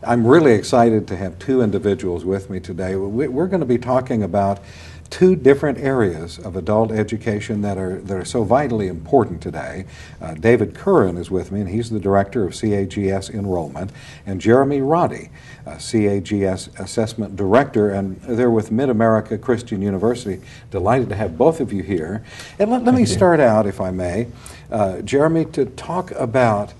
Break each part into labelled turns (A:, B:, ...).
A: I'm really excited to have two individuals with me today. We're going to be talking about two different areas of adult education that are so vitally important today. David Curran is with me, and he's the director of CAGS enrollment, and Jeremy Roddy, CAGS assessment director, and they're with Mid-America Christian University. Delighted to have both of you here. And let me start out, if I may, Jeremy, to talk about,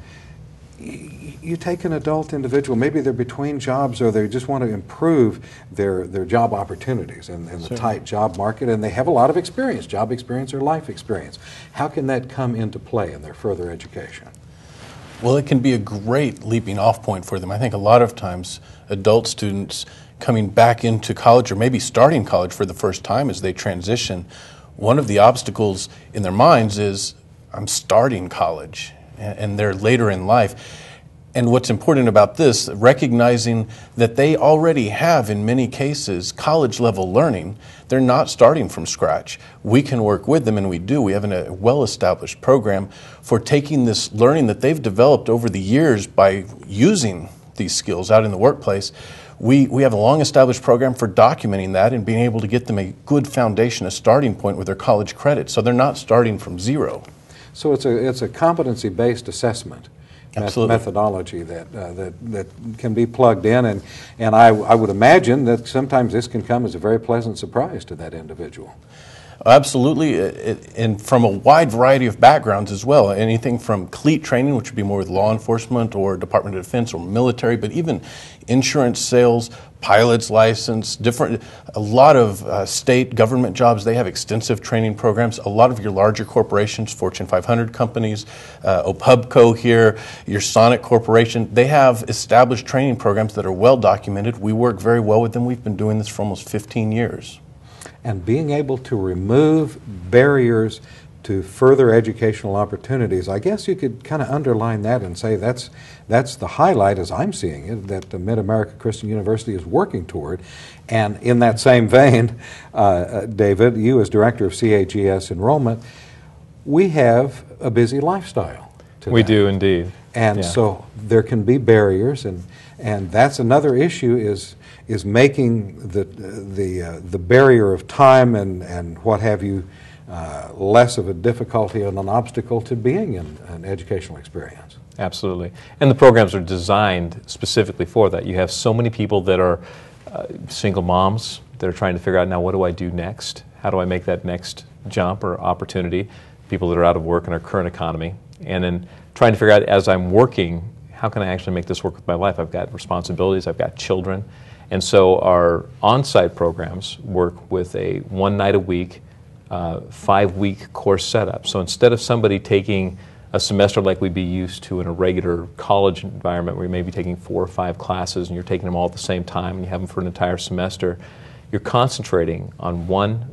A: you take an adult individual, maybe they're between jobs or they just want to improve their job opportunities in the tight job market, and they have a lot of experience, job experience or life experience. How can that come into play in their further education?
B: Well, it can be a great leaping off point for them. I think a lot of times adult students coming back into college or maybe starting college for the first time as they transition, one of the obstacles in their minds is, I'm starting college, and they're later in life. And what's important about this, recognizing that they already have, in many cases, college-level learning. They're not starting from scratch. We can work with them, and we do. We have a well-established program for taking this learning that they've developed over the years by using these skills out in the workplace. We have a long-established program for documenting that and being able to get them a good foundation, a starting point with their college credit, so they're not starting from zero.
A: So it's a competency-based assessment.
B: Absolutely.
A: Methodology that can be plugged in, and I would imagine that sometimes this can come as a very pleasant surprise to that individual.
B: Absolutely, and from a wide variety of backgrounds as well. Anything from CLEAT training, which would be more with law enforcement or Department of Defense or military, but even insurance sales, pilot's license, a lot of state government jobs. They have extensive training programs. A lot of your larger corporations, Fortune 500 companies, OPUBCO here, your Sonic Corporation, they have established training programs that are well documented. We work very well with them. We've been doing this for almost 15 years.
A: And being able to remove barriers to further educational opportunities, I guess you could kind of underline that and say that's the highlight, as I'm seeing it, that the Mid-America Christian University is working toward. And in that same vein, David, you as director of CAGS enrollment, we have a busy lifestyle today.
C: We do indeed.
A: And so there can be barriers, and that's another issue is making the barrier of time and what have you less of a difficulty and an obstacle to being in an educational experience.
C: Absolutely. And the programs are designed specifically for that. You have so many people that are single moms that are trying to figure out, now what do I do next? How do I make that next jump or opportunity? People that are out of work in our current economy. And then trying to figure out, as I'm working, how can I actually make this work with my life? I've got responsibilities, I've got children. And so our on-site programs work with a 1 night a week, 5-week course setup. So instead of somebody taking a semester like we'd be used to in a regular college environment where you may be taking 4 or 5 classes and you're taking them all at the same time and you have them for an entire semester, you're concentrating on one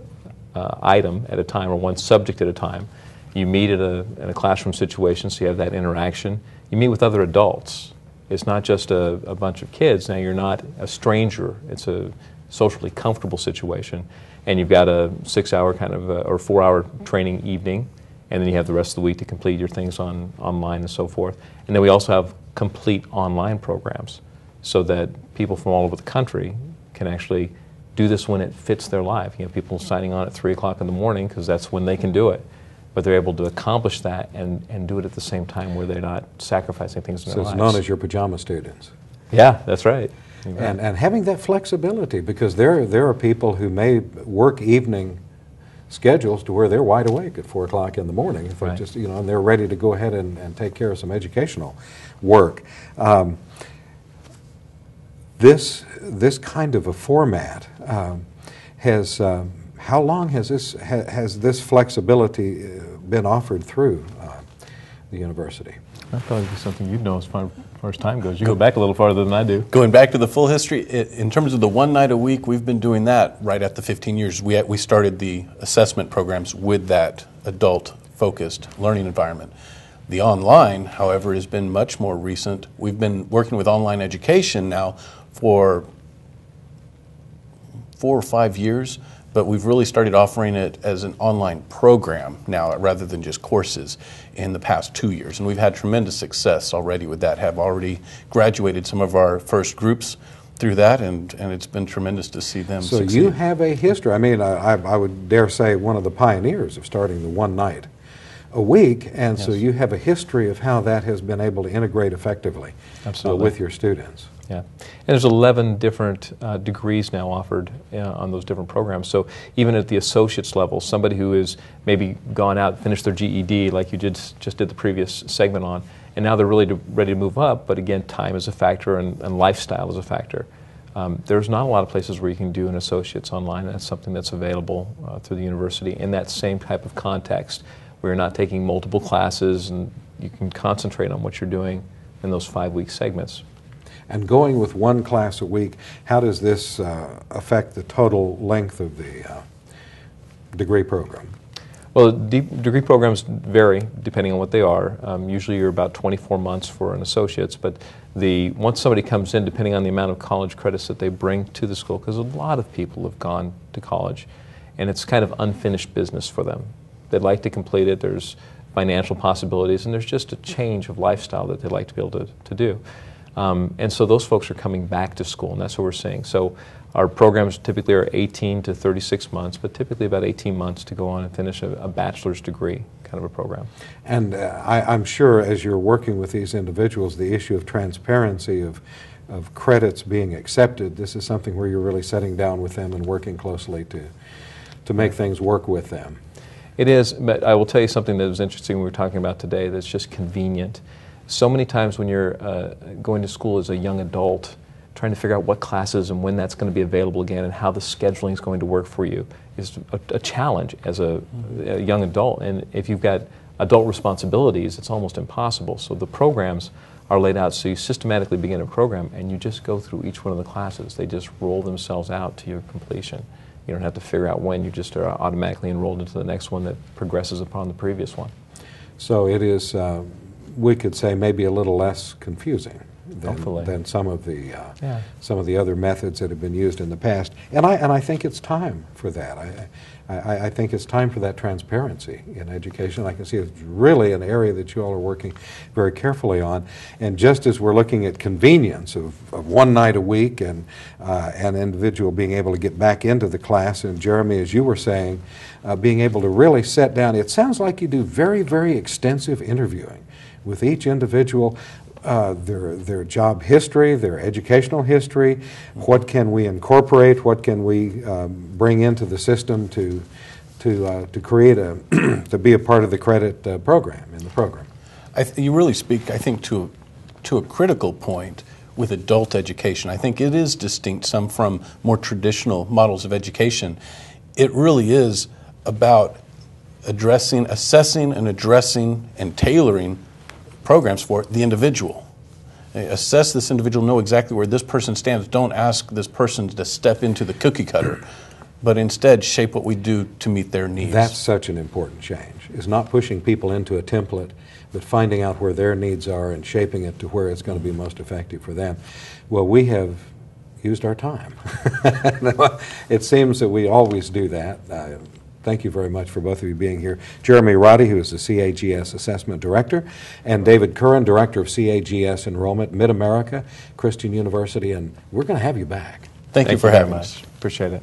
C: item at a time or one subject at a time. You meet in a classroom situation, so you have that interaction. You meet with other adults. It's not just a bunch of kids. Now you're not a stranger. It's a socially comfortable situation. And you've got a 6-hour kind of or 4-hour training evening, and then you have the rest of the week to complete your things online and so forth. And then we also have complete online programs so that people from all over the country can actually do this when it fits their life. You have people signing on at 3 o'clock in the morning because that's when they can do it. But they're able to accomplish that and do it at the same time where they're not sacrificing things in their lives.
A: So it's known as your pajama students.
C: Yeah, that's right.
A: And having that flexibility, because there are people who may work evening schedules to where they're wide awake at 4 o'clock in the morning, if
C: right.
A: just and they're ready to go ahead and take care of some educational work. This kind of a format has. How long has this flexibility been offered through the university?
C: That'd probably be something you'd know as far as time goes. You go back a little farther than I do.
B: Going back to the full history, in terms of the 1 night a week, we've been doing that right at the 15 years. We started the assessment programs with that adult-focused learning environment. The online, however, has been much more recent. We've been working with online education now for 4 or 5 years, but we've really started offering it as an online program now rather than just courses in the past 2 years. And we've had tremendous success already with that, have already graduated some of our first groups through that, and it's been tremendous to see them
A: So
B: succeed.
A: you have a history. I mean, I would dare say one of the pioneers of starting the one night a week, and so
B: Yes.
A: you have a history of how that has been able to integrate effectively
C: Absolutely.
A: with your students.
C: Yeah, and there's 11 different degrees now offered on those different programs. So even at the associate's level, somebody who has maybe gone out and finished their GED, like you just did the previous segment on, and now they're really ready to move up, but again, time is a factor and lifestyle is a factor. There's not a lot of places where you can do an associate's online. That's something that's available through the university in that same type of context, where you're not taking multiple classes and you can concentrate on what you're doing in those 5-week segments.
A: And going with one class a week, how does this affect the total length of the degree program?
C: Well, degree programs vary depending on what they are. Usually you're about 24 months for an associate's, but once somebody comes in, depending on the amount of college credits that they bring to the school, because a lot of people have gone to college, and it's kind of unfinished business for them. They'd like to complete it, there's financial possibilities, and there's just a change of lifestyle that they'd like to be able to do. And so those folks are coming back to school, and that's what we're seeing. So our programs typically are 18 to 36 months, but typically about 18 months to go on and finish a bachelor's degree kind of a program.
A: And I'm sure as you're working with these individuals, the issue of transparency of credits being accepted, this is something where you're really sitting down with them and working closely to make things work with them.
C: It is, but I will tell you something that was interesting we were talking about today that's just convenient. So many times when you're going to school as a young adult, trying to figure out what classes and when that's going to be available again and how the scheduling is going to work for you is a challenge as a young adult. And if you've got adult responsibilities, it's almost impossible. So the programs are laid out so you systematically begin a program and you just go through each one of the classes. They just roll themselves out to your completion. You don't have to figure out when, you just are automatically enrolled into the next one that progresses upon the previous one.
A: So it is, we could say, maybe a little less confusing than some of the other methods that have been used in the past. And I think it's time for that. I think it's time for that transparency in education. I can see it's really an area that you all are working very carefully on. And just as we're looking at convenience of one night a week and an individual being able to get back into the class, and Jeremy, as you were saying, being able to really sit down, it sounds like you do very, very extensive interviewing with each individual. Their job history, their educational history, what can we incorporate, what can we bring into the system to create to be a part of the credit program, in the program.
B: You really speak, I think, to a critical point with adult education. I think it is distinct some from more traditional models of education. It really is about assessing and addressing and tailoring programs for the individual. Assess this individual, know exactly where this person stands. Don't ask this person to step into the cookie cutter, but instead shape what we do to meet their needs.
A: That's such an important change, is not pushing people into a template, but finding out where their needs are and shaping it to where it's going to be most effective for them. Well, we have used our time. It seems that we always do that. Thank you very much for both of you being here. Jeremy Roddy, who is the CAGS Assessment Director, and David Curran, Director of CAGS Enrollment, Mid-America Christian University, and we're going to have you back.
B: Thank you for having us.
C: Appreciate it.